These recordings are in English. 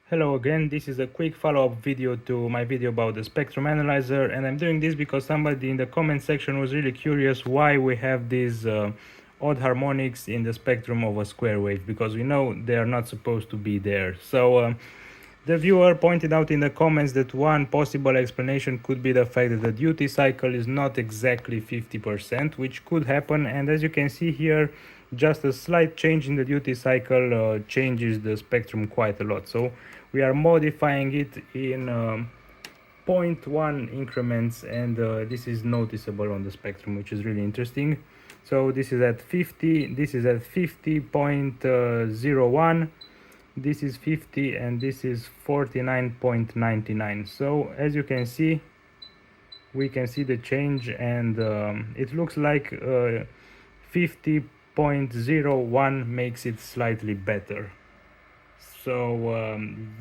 Hello again, this is a quick follow-up video to my video about the spectrum analyzer, and I'm doing this because somebody in the comment section was really curious why we have these odd harmonics in the spectrum of a square wave, because we know they are not supposed to be there. So the viewer pointed out in the comments that one possible explanation could be the fact that the duty cycle is not exactly 50%, which could happen, and as you can see here, just a slight change in the duty cycle changes the spectrum quite a lot. So we are modifying it in zero point 0.1 increments, and this is noticeable on the spectrum, which is really interesting. So this is at 50, this is at 50.01, this is 50, and this is 49.99. So as you can see, we can see the change, and it looks like 50.01 makes it slightly better. So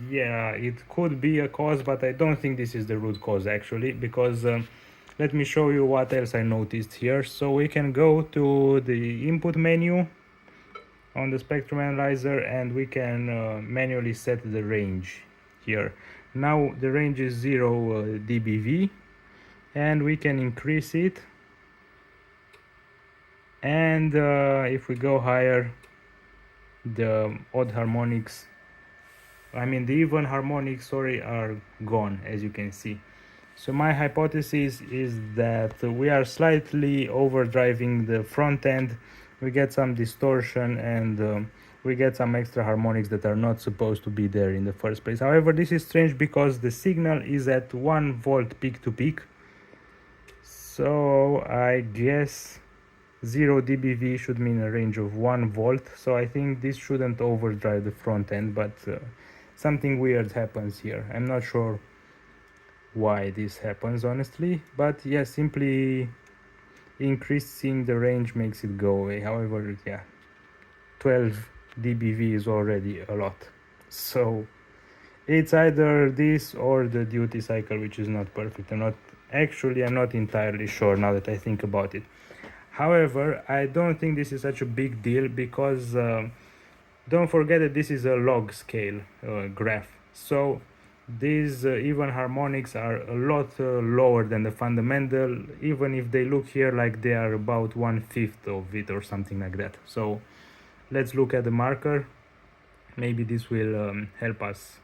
yeah, it could be a cause, but I don't think this is the root cause actually, because let me show you what else I noticed here. So we can go to the input menu on the spectrum analyzer, and we can manually set the range here. Now the range is 0 dBV, and we can increase it, and if we go higher, the odd harmonics, the even harmonics, sorry, are gone, as you can see. So my hypothesis is that we are slightly overdriving the front end. We get some distortion, and we get some extra harmonics that are not supposed to be there in the first place. However, this is strange because the signal is at 1 volt peak to peak. So I guess 0 dBV should mean a range of 1 volt. So I think this shouldn't overdrive the front end, but something weird happens here. I'm not sure why this happens honestly, but yeah, simply increasing the range makes it go away. However, yeah, 12 dBV is already a lot, so it's either this or the duty cycle, which is not perfect. I'm not entirely sure now that I think about it. However, I don't think this is such a big deal, because don't forget that this is a log scale graph. So these even harmonics are a lot lower than the fundamental, even if they look here like they are about 1/5 of it or something like that. So let's look at the marker. Maybe this will help us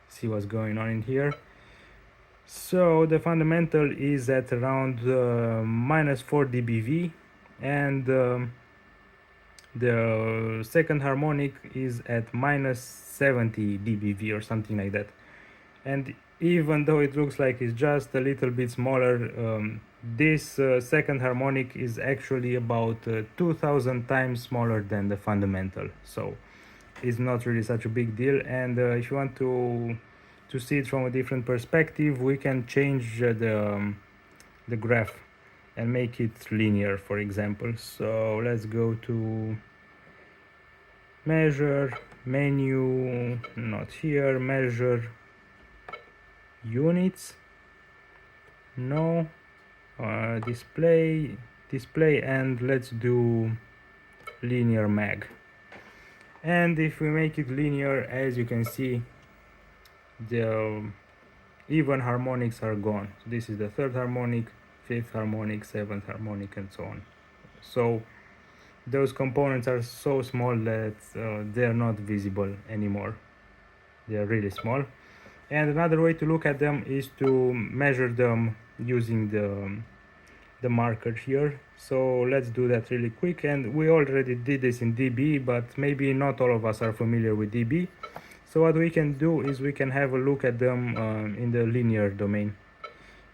see what's going on in here. So the fundamental is at around -4 dBV, and the second harmonic is at -70 dBV or something like that. And even though it looks like it's just a little bit smaller, this second harmonic is actually about 2000 times smaller than the fundamental. So it's not really such a big deal. And if you want to see it from a different perspective, we can change the graph and make it linear, for example. So let's go to measure, menu, not here, measure, units, no, display, and let's do linear mag. And if we make it linear, as you can see, the even harmonics are gone. This is the third harmonic, fifth harmonic, seventh harmonic, and so on. So those components are so small that they're not visible anymore. They're really small. And another way to look at them is to measure them using the marker here. So let's do that really quick. And we already did this in dB, but maybe not all of us are familiar with dB. So what we can do is we can have a look at them in the linear domain.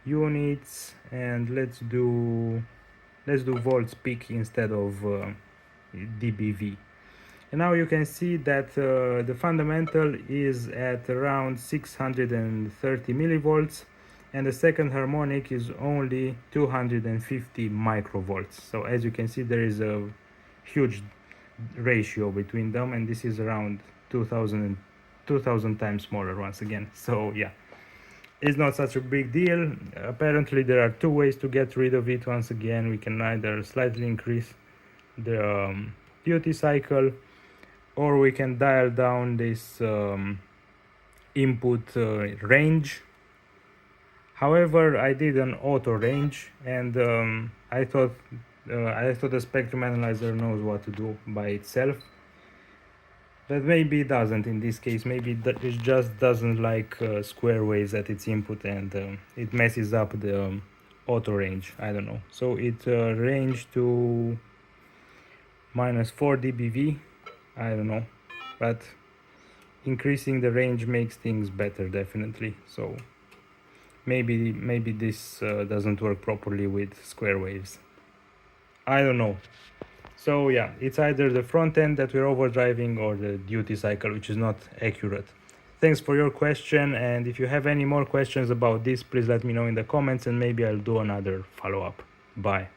Units, and let's do volts peak instead of dBV. And now you can see that the fundamental is at around 630 millivolts, and the second harmonic is only 250 microvolts. So as you can see, there is a huge ratio between them, and this is around 2000 times smaller once again. So yeah, it's not such a big deal. Apparently there are two ways to get rid of it. Once again, we can either slightly increase the duty cycle, or we can dial down this input range. However, I did an auto range, and I thought the spectrum analyzer knows what to do by itself, but maybe it doesn't in this case. Maybe it just doesn't like square waves at its input, and it messes up the auto range. I don't know. So it ranged to -4 dBV. I don't know, but increasing the range makes things better, definitely. So maybe this doesn't work properly with square waves. I don't know. So yeah, it's either the front end that we're overdriving or the duty cycle, which is not accurate. Thanks for your question, and if you have any more questions about this, please let me know in the comments, and maybe I'll do another follow-up. Bye.